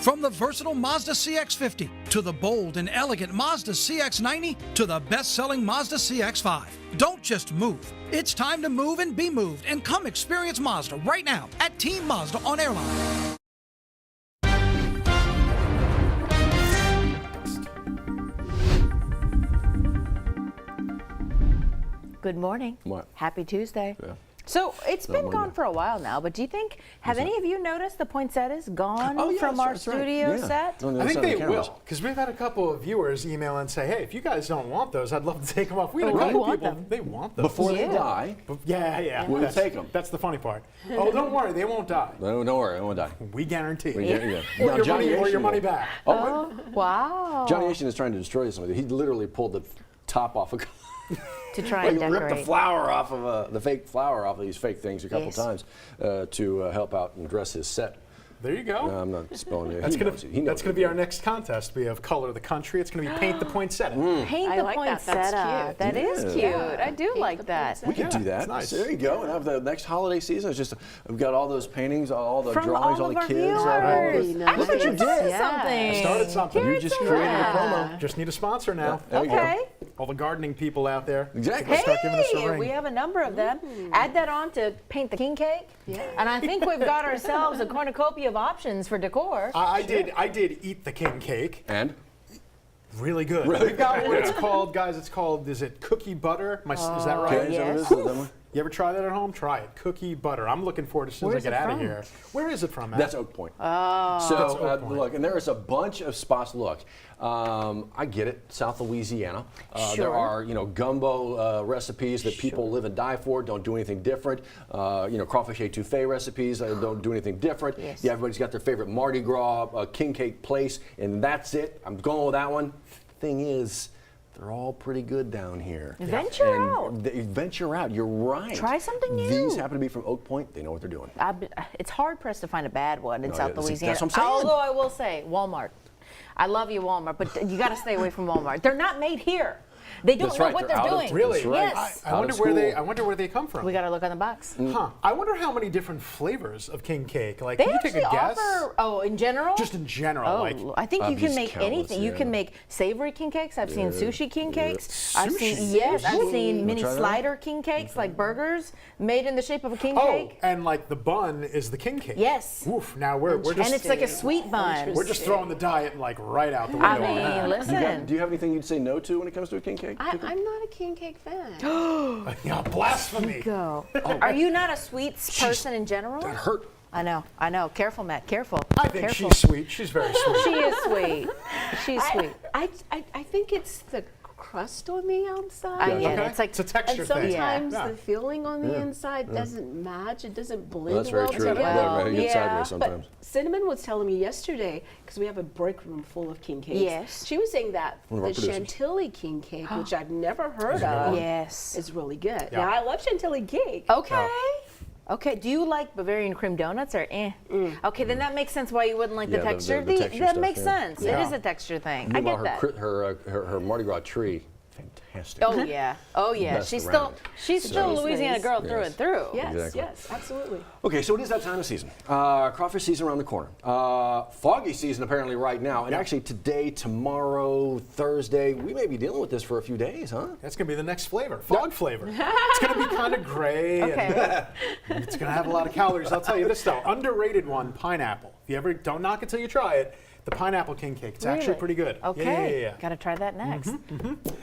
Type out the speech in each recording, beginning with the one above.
From the versatile Mazda CX-50 to the bold and elegant Mazda CX-90 to the best-selling Mazda CX-5. Don't just move. It's time to move and be moved, and come experience Mazda right now at Team Mazda on Airline. Good morning. What? Happy Tuesday. Yeah. So it's been Monday. gone for a while now, but do you think, have any of you noticed the poinsettias gone from our that's right. studio Yeah. set? On the I other think side they of the cameras. will, because we've had a couple of viewers email and say, hey, if you guys don't want those, I'd love to take them off. We had a Oh, we couple want people, them. they want those. Before they Yeah. die, Yeah. we'll take them. That's the funny part. Oh, don't worry, they won't die. No, don't worry, I won't die. We guarantee. Yeah. Or, Now, your Johnny money, or Asian your money will- back. Oh, Wow. Johnny Asian is trying to destroy something. He literally pulled the top off a To try like and ripped decorate. the flower off of the fake flower off of these fake things a couple Yes. times to help out and dress his set. There you go. No, I'm not spelling it. That's He knows it. He knows that's it. gonna be our next contest. We have Color of the Country. It's going to be Paint the Poinsettia. Paint I the like that. That's poinsettia. cute. That is Yeah. cute. I do Paint like the that. We could Yeah, do that. it's nice. So there you go. And have the next holiday season. It's just we've got all those paintings, all the From drawings, all all of the our kids. viewers. Very nice. Actually, Look what you you did did. something. Started something. You just created a promo. Just need a sponsor now. There you go. Okay. All the gardening people out there. Exactly. Start giving us a Hey, ring. we have a number of them. Add that on to paint the king cake. Yeah. And I think we've got ourselves a cornucopia of options for decor. I did eat the king cake. And Really good. Really? We've got what it's called, guys. It's called, is it cookie butter? Is that right? Okay, is that what it is? yes. Is that one? You ever try that at home? Try it. Cookie butter. I'm looking forward to as soon Where's as I get it out of from? here. Where is it from, Matt? That's Oak Point. Oh. So That's Oak Point. look, and there is a bunch of spots. Look, I get it. South Louisiana. There Sure. are gumbo recipes that people live and die for. Don't do anything different. Crawfish etouffee recipes. Don't do anything different. Yes. Yeah, everybody's got their favorite Mardi Gras king cake place, and that's it. I'm going with that one. Thing is, they're all pretty good down here. Venture And out. Venture out. You're right. Try something new. These happen to be from Oak Point. They know what they're doing. It's hard pressed to find a bad one in No, South yeah, Louisiana. that's what I'm saying. Although I will say, Walmart. I love you, Walmart, but you got to stay away from Walmart. They're not made here. They don't That's know right, what they're they're out of- doing. Really? That's right. Yes. I Out wonder of where they. school. I wonder where they come from. We got to look on the box. Huh. I wonder how many different flavors of king cake. Like, They can you take actually a guess? offer, in general? Just in general, Oh, like. I think you can Obvious make countless, anything. You yeah. can make savory king cakes. I've seen sushi king cakes. I've seen Sushi? I've seen mini try that? slider king cakes, like burgers made in the shape of a king Oh, cake. and like the bun is the king cake. Yes. Oof. Now we're just And it's like a sweet bun. we're just throwing the diet like right out the window. I on that. mean, listen. Do you have anything you'd say no to when it comes to a king cake? I'm not a king cake fan. Yeah, blasphemy. Go. Are you not a sweets person in general? That hurt. I know. Careful, Matt. Careful. I think Careful. she's sweet. She's very sweet. She is sweet. She's sweet. I think it's the crust on the outside. I get it. Okay. It's like It's a texture And thing. sometimes Yeah. the feeling on the inside doesn't match. It doesn't blend That's very well true. together. Yeah, right. It gets yeah, sideways sometimes. But Cinnamon was telling me yesterday, because we have a break room full of king cakes. Yes. She was saying that One of our the producers. Chantilly king cake, which I've never heard Is it of, good? yes. is really good. Yeah. Now, I love Chantilly cake. Okay. Okay. Do you like Bavarian cream donuts or eh? Okay, then that makes sense why you wouldn't like the Yeah, the texture. texture that stuff, makes yeah. sense. Yeah. It is a texture thing. I Meanwhile, get that. her Mardi Gras tree, fantastic. Oh yeah. Oh yeah. Best She's around. she's still a She's Louisiana nice. girl through Yes. and through. Yes, Exactly. yes, absolutely. Okay, so it is that time of season. Crawfish season around the corner. Foggy season apparently right now, and actually today, tomorrow, Thursday, we may be dealing with this for a few days, huh? That's gonna be the next flavor, fog flavor. It's gonna be kind of gray. Okay. And it's gonna have a lot of calories. I'll tell you this though, underrated one, pineapple. If you ever don't knock it till you try it. The pineapple king cake. It's actually Really? pretty good. Okay. Yeah. Got to try that next.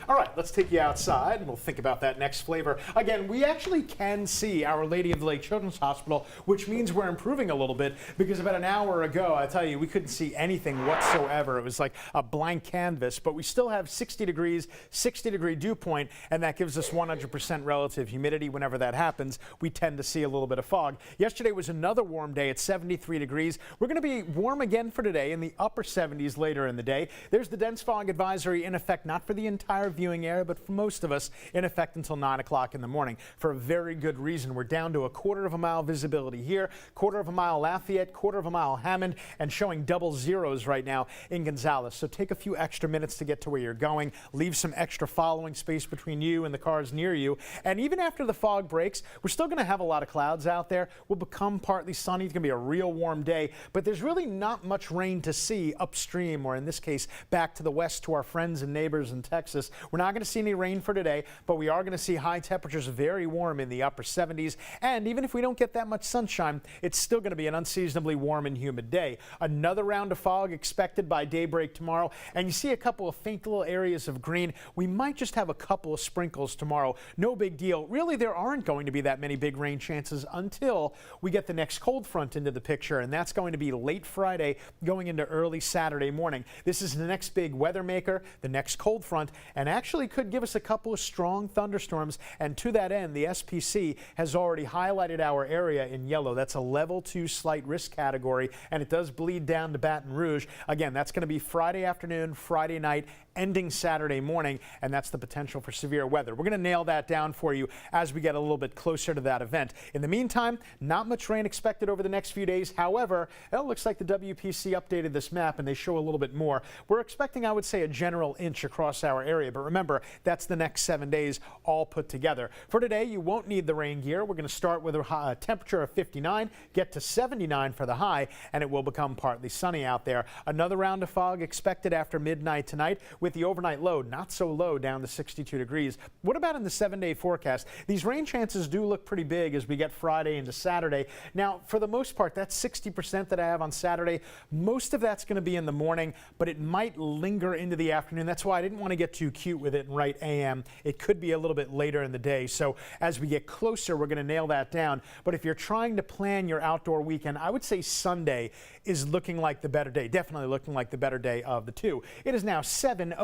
All right, let's take you outside and we'll think about that next flavor. Again, we actually can see Our Lady of the Lake Children's Hospital, which means we're improving a little bit because about an hour ago, I tell you, we couldn't see anything whatsoever. It was like a blank canvas, but we still have 60 degrees, 60-degree dew point, and that gives us 100% relative humidity. Whenever that happens, we tend to see a little bit of fog. Yesterday was another warm day at 73 degrees. We're going to be warm again for today in the upper upper 70s later in the day. There's the dense fog advisory in effect, not for the entire viewing area, but for most of us, in effect until 9 o'clock in the morning. For a very good reason. We're down to a 1/4 of a mile visibility here, 1/4 of a mile Lafayette, 1/4 of a mile Hammond, and showing double zeros right now in Gonzales. So take a few extra minutes to get to where you're going. Leave some extra following space between you and the cars near you. And even after the fog breaks, we're still going to have a lot of clouds out there. We'll become partly sunny. It's going to be a real warm day, but there's really not much rain to see upstream, or in this case, back to the west to our friends and neighbors in Texas. We're not going to see any rain for today, but we are going to see high temperatures, very warm in the upper 70s. And even if we don't get that much sunshine, it's still going to be an unseasonably warm and humid day. Another round of fog expected by daybreak tomorrow, and you see a couple of faint little areas of green. We might just have a couple of sprinkles tomorrow. No big deal. Really, there aren't going to be that many big rain chances until we get the next cold front into the picture, and that's going to be late Friday going into early Saturday morning. This is the next big weather maker, the next cold front, and actually could give us a couple of strong thunderstorms. And to that end, the SPC has already highlighted our area in yellow. That's a level 2 slight risk category, and it does bleed down to Baton Rouge. Again, that's going to be Friday afternoon, Friday night, ending Saturday morning, and that's the potential for severe weather. We're going to nail that down for you as we get a little bit closer to that event. In the meantime, not much rain expected over the next few days. However, it looks like the WPC updated this map and they show a little bit more. We're expecting, I would say, a general inch across our area, but remember, that's the next 7 days all put together. For today, you won't need the rain gear. We're going to start with a temperature of 59, get to 79 for the high, and it will become partly sunny out there. Another round of fog expected after midnight tonight, with the overnight low not so low, down to 62 degrees. What about in the 7-day forecast? These rain chances do look pretty big as we get Friday into Saturday. Now, for the most part, that's 60% that I have on Saturday. Most of that's going to be in the morning, but it might linger into the afternoon. That's why I didn't want to get too cute with it and write AM. It could be a little bit later in the day. So as we get closer, we're going to nail that down. But if you're trying to plan your outdoor weekend, I would say Sunday is looking like the better day, definitely looking like the better day of the two. It is now 7:09.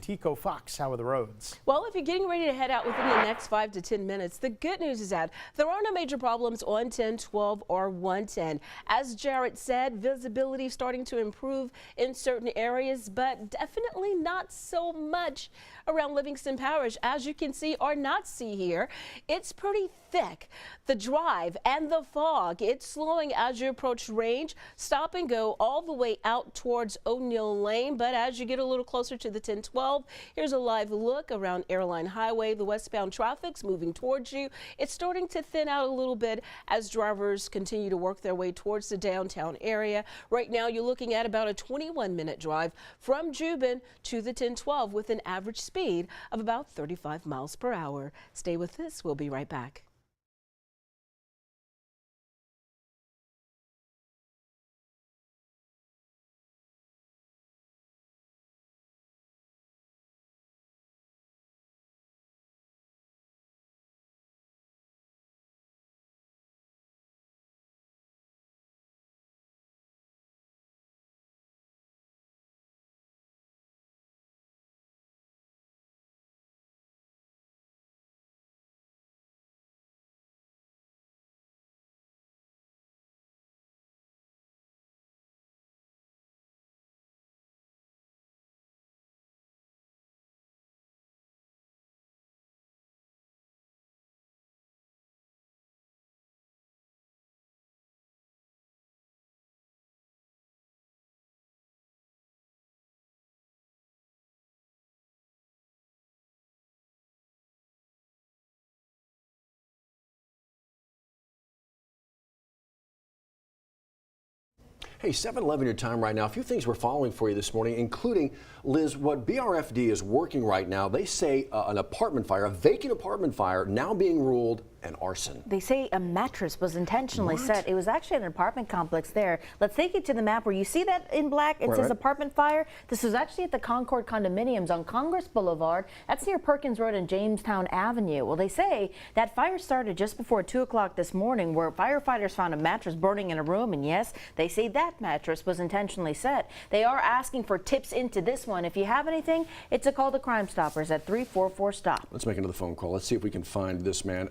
Tico Fox, how are the roads? Well, if you're getting ready to head out within the next 5 to 10 minutes, the good news is that there are no major problems on 10, 12, or 110. As Jared said, visibility starting to improve in certain areas, but definitely not so much around Livingston Parish. As you can see or not see here, it's pretty thick. The drive and the fog, it's slowing as you approach range. Stop and go all the way out towards O'Neill Lane, but as you get a little closer to the 1012, here's a live look around Airline Highway. The westbound traffic's moving towards you. It's starting to thin out a little bit as drivers continue to work their way towards the downtown area. Right now, you're looking at about a 21-minute drive from Jubin to the 1012 with an average speed of about 35 miles per hour. Stay with us. We'll be right back. Hey, 7:11 your time right now. A few things we're following for you this morning, including, Liz, what BRFD is working right now. They say an apartment fire, a vacant apartment fire, now being ruled an arson. They say a mattress was intentionally set. It was actually an apartment complex there. Let's take you to the map where you see that in black. It says apartment fire. This was actually at the Concord condominiums on Congress Boulevard. That's near Perkins Road and Jamestown Avenue. Well, they say that fire started just before 2 o'clock this morning, where firefighters found a mattress burning in a room. And yes, they say that mattress was intentionally set. They are asking for tips into this one. If you have anything, it's a call to Crime Stoppers at 344-STOP. Let's make another phone call. Let's see if we can find this man.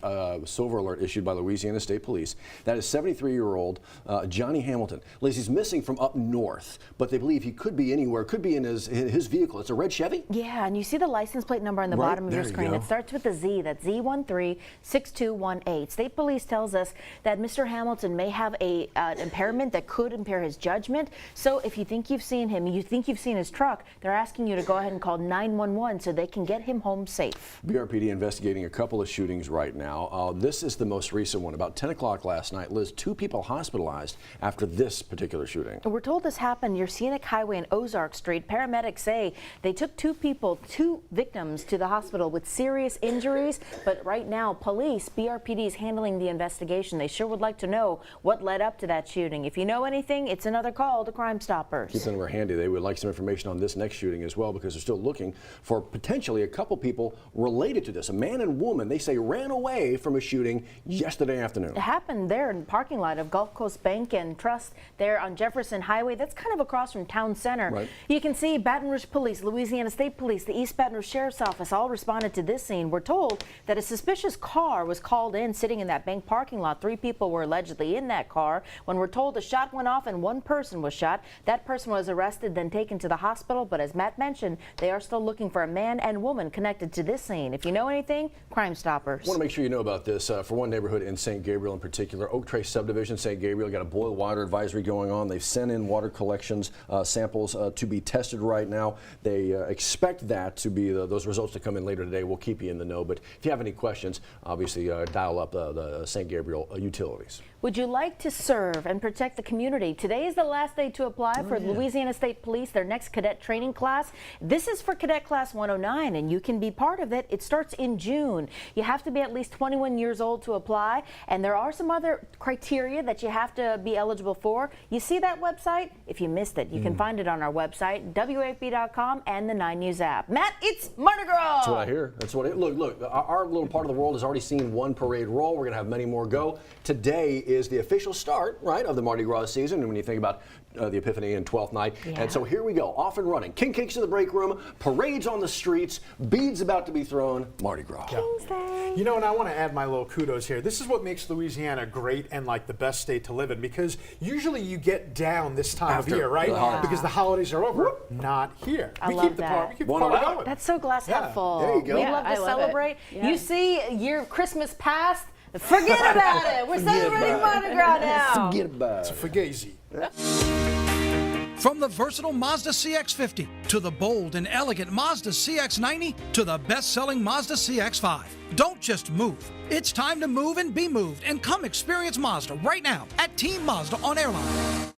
silver alert issued by Louisiana State Police. That is 73-year-old Johnny Hamilton. Liz, he's missing from up north, but they believe he could be anywhere, could be in his vehicle. It's a red Chevy? Yeah, and you see the license plate number on the bottom of your screen. It starts with a Z. That's Z136218. State Police tells us that Mr. Hamilton may have an impairment that could impair his judgment. So if you think you've seen him, you think you've seen his truck, they're asking you to go ahead and call 911 so they can get him home safe. BRPD investigating a couple of shootings right now. This is the most recent one. About 10 o'clock last night, Liz, 2 people hospitalized after this particular shooting. We're told this happened near Scenic Highway and Ozark Street. Paramedics say they took 2 victims to the hospital with serious injuries, but right now police, BRPD is handling the investigation. They sure would like to know what led up to that shooting. If you know anything, it's another call to Crime Stoppers. Keep the number handy. They would like some information on this next shooting as well, because they're still looking for potentially a couple people related to this. A man and woman, they say, ran away from a shooting yesterday afternoon. It happened there in the parking lot of Gulf Coast Bank and Trust there on Jefferson Highway. That's kind of across from Town Center. Right. You can see Baton Rouge Police, Louisiana State Police, the East Baton Rouge Sheriff's Office all responded to this scene. We're told that a suspicious car was called in sitting in that bank parking lot. 3 people were allegedly in that car. When we're told a shot went off and 1 person was shot, that person was arrested, then taken to the hospital. But as Matt mentioned, they are still looking for a man and woman connected to this scene. If you know anything, Crime Stoppers. I want to make sure you know about this. For one neighborhood in St. Gabriel in particular, Oak Trace Subdivision, St. Gabriel, got a boil water advisory going on. They've sent in water collections samples to be tested right now. They expect that to be those results to come in later today. We'll keep you in the know. But if you have any questions, obviously dial up the St. Gabriel utilities. Would you like to serve and protect the community? Today is the last day to apply for Louisiana State Police, their next cadet training class. This is for Cadet Class 109, and you can be part of it. It starts in June. You have to be at least 21 years old to apply, and there are some other criteria that you have to be eligible for. You see that website? If you missed it, you can find it on our website, WAFB.com, and the 9 News app. Matt, it's Mardi Gras! That's what I hear. That's what look, our little part of the world has already seen 1 parade roll. We're going to have many more go. Today is the official start, right, of the Mardi Gras season, and when you think about the Epiphany and 12th night. And so here we go, off and running. King Cakes in the break room, parades on the streets, beads about to be thrown, Mardi Gras. King's Day. You know, and I want to add my little kudos here. This is what makes Louisiana great and like the best state to live in, because usually you get down this time of year, right? Because the holidays are over. Not here. I love that. We keep the party going. That's so glass half full. There you go. We love to celebrate. Yeah. You see your Christmas past, forget about it. We're celebrating Mardi Gras now. Forget about it. Fugazi. From the versatile Mazda CX-50 to the bold and elegant Mazda CX-90 to the best-selling Mazda CX-5. Don't just move. It's time to move and be moved, and come experience Mazda right now at Team Mazda on Airline.